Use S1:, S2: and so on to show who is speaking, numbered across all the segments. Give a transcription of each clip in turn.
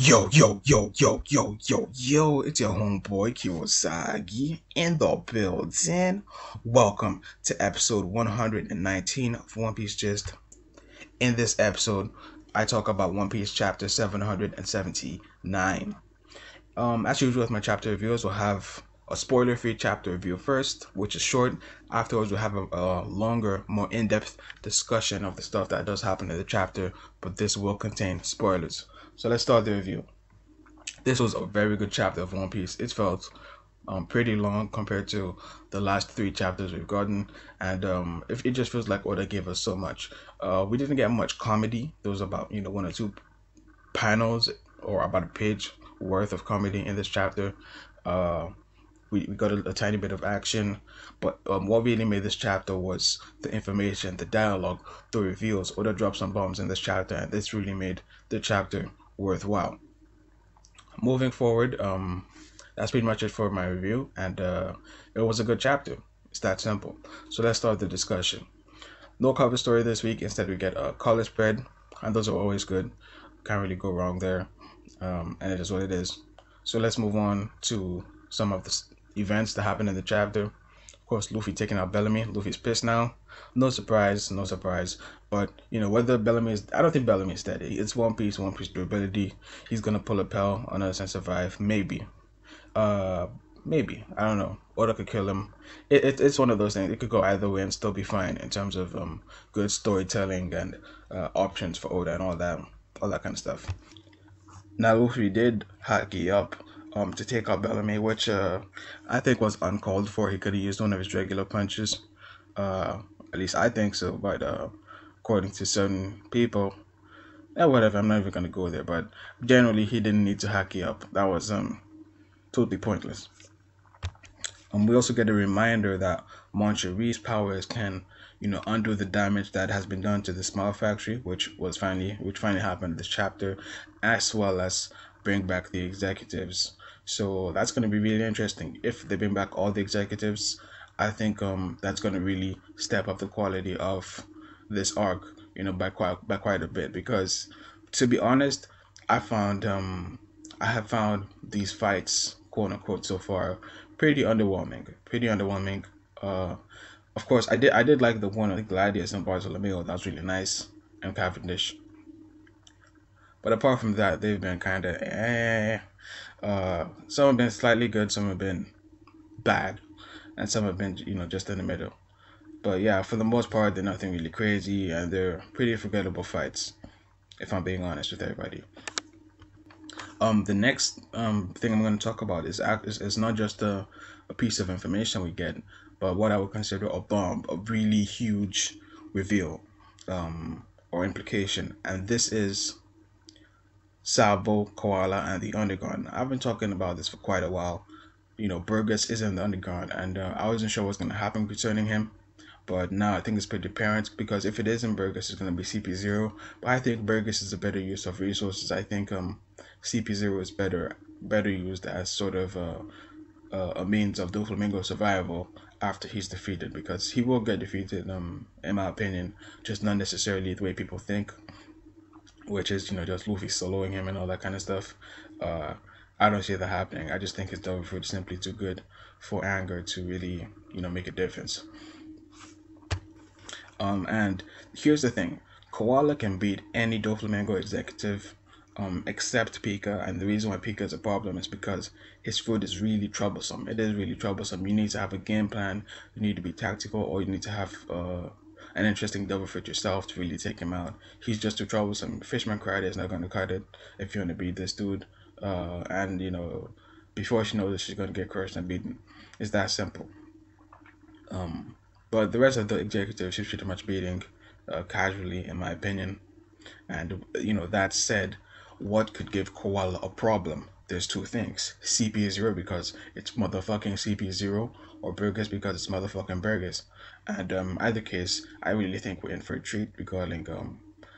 S1: Yo, it's your homeboy Kiiro in the building. Welcome to episode 119 of One Piece Gist. In this episode, I talk about One Piece chapter 779. As usual with my chapter reviews, we'll have a spoiler-free chapter review first, which is short. Afterwards, we'll have a longer, more in-depth discussion of the stuff that does happen in the chapter, but this will contain spoilers. So let's start the review. This was a very good chapter of One Piece. It felt pretty long compared to the last three chapters we've gotten, and it just feels like Oda gave us so much. We didn't get much comedy. There was about one or two panels or about a page worth of comedy in this chapter. We got a tiny bit of action, but what really made this chapter was the information, the dialogue, the reveals. Oda dropped some bombs in this chapter, and this really made the chapter worthwhile. Moving forward, that's pretty much it for my review, and it was a good chapter. It's that simple. So let's start the discussion. No cover story this week. Instead, we get a color spread, and those are always good. Can't really go wrong there, and it is what it is. So let's move on to some of the events that happened in the chapter. Of course, Luffy taking out Bellamy. Luffy's pissed now. No surprise. But whether Bellamy is, I don't think Bellamy is dead. It's One Piece durability. He's gonna pull a Pell on us and survive. Maybe. Maybe. I don't know. Oda could kill him. It's one of those things. It could go either way and still be fine in terms of good storytelling and options for Oda and all that kind of stuff. Now Luffy did haki up to take out Bellamy, which I think was uncalled for. He could have used one of his regular punches. At least I think so, but according to certain people, whatever, I'm not even gonna go there, but generally he didn't need to haki up. That was totally pointless. We also get a reminder that Moncherie's powers can undo the damage that has been done to the Smile Factory, which finally happened in this chapter, as well as bring back the executives. So that's going to be really interesting. If they bring back all the executives, I think that's going to really step up the quality of this arc, by quite a bit. Because to be honest, I have found these fights, quote unquote, so far pretty underwhelming. Of course, I did like the one with Gladius and Bartolomeo. That was really nice, and Cavendish. But apart from that, they've been kind of some have been slightly good, some have been bad, and some have been just in the middle. But yeah, for the most part, they're nothing really crazy, and they're pretty forgettable fights, if I'm being honest with everybody. The next thing I'm going to talk about is not just a piece of information we get, but what I would consider a bomb, a really huge reveal or implication, and this is Sabo, Koala, and the Underground. I've been talking about this for quite a while. Burgess is in the Underground, and I wasn't sure what's going to happen concerning him. But now I think it's pretty apparent, because if it isn't Burgess, it's going to be CP0. But I think Burgess is a better use of resources. I think CP0 is better used as sort of a means of Doflamingo survival after he's defeated, because he will get defeated, in my opinion, just not necessarily the way people think, which is just Luffy soloing him and all that kind of stuff. I don't see that happening. I just think his Devil Fruit is simply too good for Anger to really make a difference. And here's the thing: Koala can beat any Doflamingo executive, except Pika. And the reason why Pika is a problem is because his food is really troublesome. It is really troublesome. You need to have a game plan. You need to be tactical, or you need to have an interesting Devil Fruit yourself to really take him out. He's just too troublesome. Fishman Crider is not going to cut it if you want to beat this dude. And before she knows it, she's going to get crushed and beaten. It's that simple. But the rest of the executives, she's pretty much beating casually, in my opinion. And that said, what could give Koala a problem? There's two things: CP0 because it's motherfucking CP0, or Burgess because it's motherfucking Burgess. And either case, I really think we're in for a treat regarding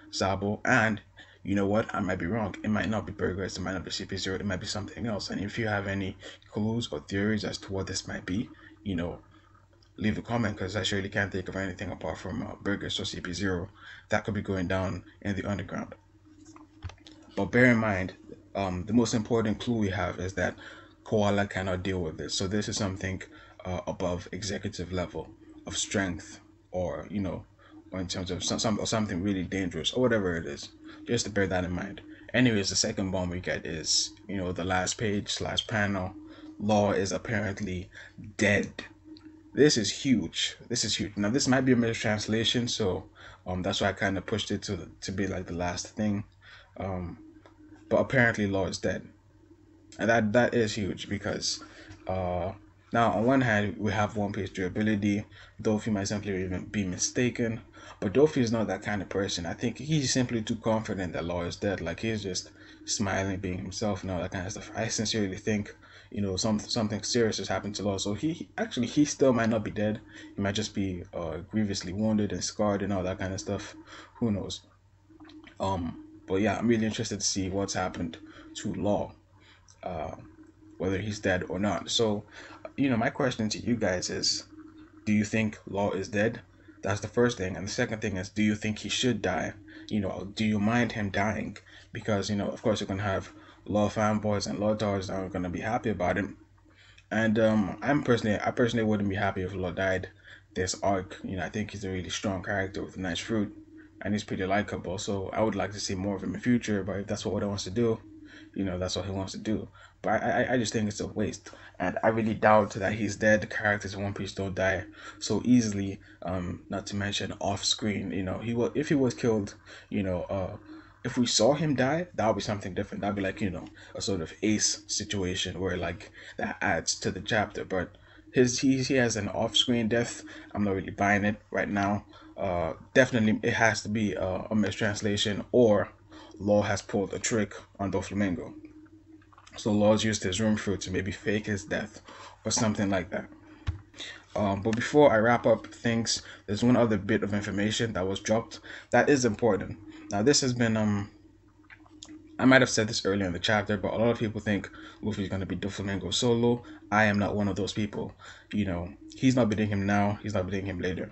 S1: Sabo. And you know what? I might be wrong. It might not be Burgess. It might not be CP0. It might be something else. And if you have any clues or theories as to what this might be, leave a comment, because I surely can't think of anything apart from Burgess or CP0 that could be going down in the Underground. But bear in mind, the most important clue we have is that Koala cannot deal with this. So this is something above executive level of strength, or or in terms of or something really dangerous, or whatever it is. Just to bear that in mind. Anyways, the second bomb we get is the last page / panel. Law is apparently dead. This is huge. This is huge. Now this might be a mistranslation, so that's why I kind of pushed it to be like the last thing. But apparently Law is dead, and that is huge because now on one hand we have One Piece durability. Dofi might simply even be mistaken, but Dofi is not that kind of person. I think he's simply too confident that Law is dead. Like, he's just smiling, being himself, and all that kind of stuff. I sincerely think something serious has happened to Law. So he still might not be dead. He might just be grievously wounded and scarred and all that kind of stuff. Who knows? But yeah, I'm really interested to see what's happened to Law, whether he's dead or not. So, my question to you guys is, do you think Law is dead? That's the first thing. And the second thing is, do you think he should die? Do you mind him dying? Because, of course, you're going to have Law fanboys and Law dogs that are going to be happy about him. And I personally wouldn't be happy if Law died this arc. I think he's a really strong character with a nice fruit, and he's pretty likable. So I would like to see more of him in the future. But if that's what Oda wants to do, that's what he wants to do. But I just think it's a waste, and I really doubt that he's dead. The characters in One Piece don't die so easily. Not to mention off screen. If he was killed, if we saw him die, that would be something different. That'd be like a sort of Ace situation where like that adds to the chapter. But he has an off screen death. I'm not really buying it right now. Definitely it has to be a mistranslation, or Law has pulled a trick on Doflamingo. So Law's used his room fruit to maybe fake his death or something like that. But before I wrap up things, there's one other bit of information that was dropped that is important. Now this has been I might have said this earlier in the chapter, but a lot of people think Luffy's gonna be Doflamingo solo. I am not one of those people. He's not beating him now, he's not beating him later.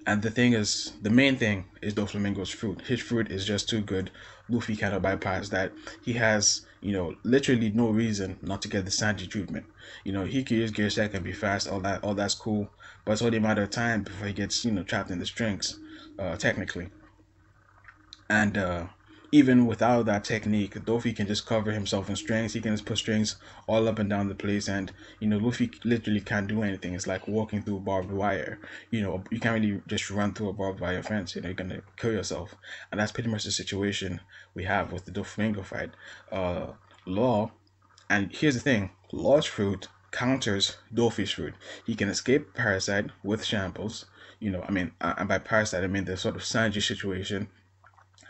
S1: And the main thing is Doflamingo's fruit. His fruit is just too good. Luffy cannot bypass that. He has, literally no reason not to get the Sanji treatment. He can use Gear Set and be fast, all that's cool. But it's only a matter of time before he gets, trapped in the strings, technically. And even without that technique, Luffy can just cover himself in strings. He can just put strings all up and down the place, and Luffy literally can't do anything. It's like walking through barbed wire. You can't really just run through a barbed wire fence. You're gonna kill yourself, and that's pretty much the situation we have with the Doflamingo fight. Law, and here's the thing: Law's fruit counters Dofi's fruit. He can escape Parasite with shambles. And by Parasite I mean the sort of Sanji situation.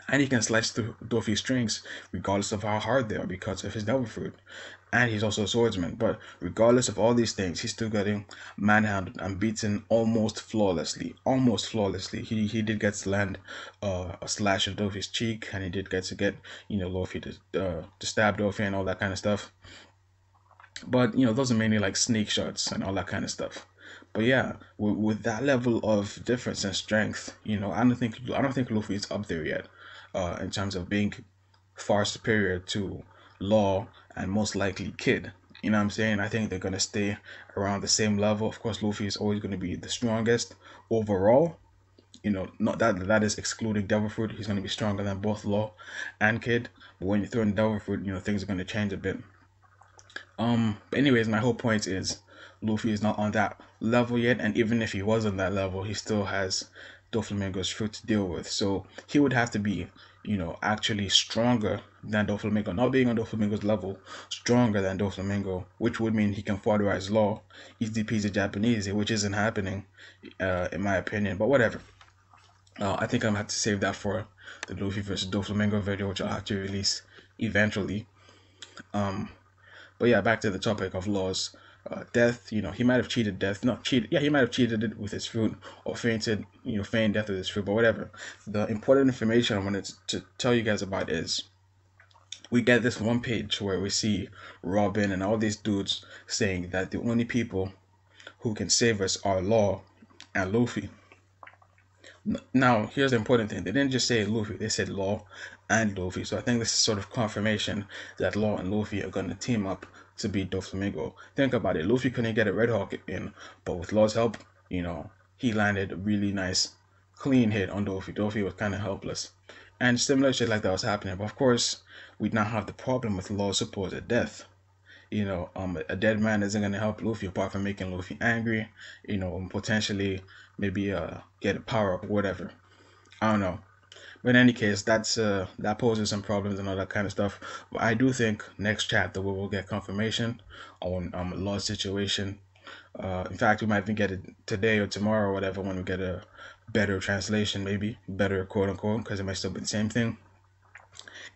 S1: And he can slice through Dofi's strings regardless of how hard they are because of his devil fruit. And he's also a swordsman. But regardless of all these things, he's still getting manhandled and beaten almost flawlessly. Almost flawlessly. He did get to land a slash in Dofi's cheek, and he did get Luffy to stab Dofi and all that kind of stuff. But those are mainly like sneak shots and all that kind of stuff. But yeah, with that level of difference in strength, I don't think Luffy is up there yet. In terms of being far superior to Law and most likely Kid. You know what I'm saying? I think they're going to stay around the same level. Of course, Luffy is always going to be the strongest overall. Not that is excluding Devil Fruit. He's going to be stronger than both Law and Kid. But when you throw in Devil Fruit, things are going to change a bit. But anyways, my whole point is Luffy is not on that level yet. And even if he was on that level, he still has Doflamingo's fruit to deal with. So he would have to be, actually stronger than Doflamingo. Not being on Doflamingo's level, stronger than Doflamingo, which would mean he can foderize Law, easy peasy Japanese, which isn't happening, in my opinion. But whatever. I think I'm gonna have to save that for the Luffy versus Doflamingo video, which I'll have to release eventually. But yeah, back to the topic of Law's death. He might have cheated death. Not cheated. Yeah, he might have cheated it with his fruit, or feigned death with his fruit. But whatever. The important information I wanted to tell you guys about is we get this one page where we see Robin and all these dudes saying that the only people who can save us are Law and Luffy. Now, here's the important thing. They didn't just say Luffy, they said Law and Luffy. So I think this is sort of confirmation that Law and Luffy are going to team up to beat Doflamingo. Think about it. Luffy couldn't get a Red Hawk in, but with Law's help, he landed a really nice, clean hit on Dofi. Dofi was kind of helpless. And similar shit like that was happening. But of course, we now have the problem with Law's supposed death. A dead man isn't gonna help Luffy apart from making Luffy angry. Potentially maybe get a power up, whatever. I don't know. But in any case, that poses some problems and all that kind of stuff. But I do think next chapter we will get confirmation on Law's situation. In fact, we might even get it today or tomorrow or whatever when we get a better translation, maybe better quote unquote, because it might still be the same thing.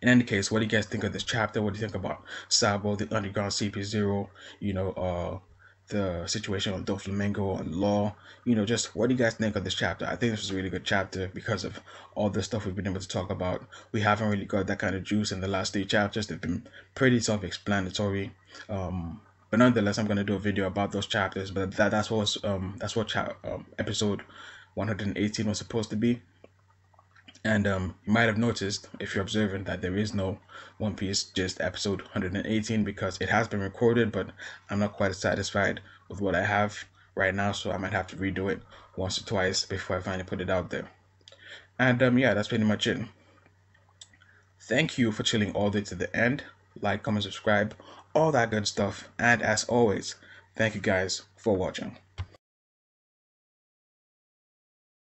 S1: In any case, what do you guys think of this chapter? What do you think about Sabo, the underground CP0, the situation on Doflamingo and Law? Just what do you guys think of this chapter? I think this was a really good chapter because of all the stuff we've been able to talk about. We haven't really got that kind of juice in the last 3 chapters. They've been pretty self-explanatory. But nonetheless, I'm gonna do a video about those chapters. But that's what episode 118 was supposed to be. And you might have noticed, if you're observant, that there is no One Piece just episode 118 because it has been recorded, but I'm not quite satisfied with what I have right now, so I might have to redo it once or twice before I finally put it out there. And yeah, that's pretty much it. Thank you for chilling all the way to the end. Like, comment, subscribe, all that good stuff. And as always, thank you guys for watching.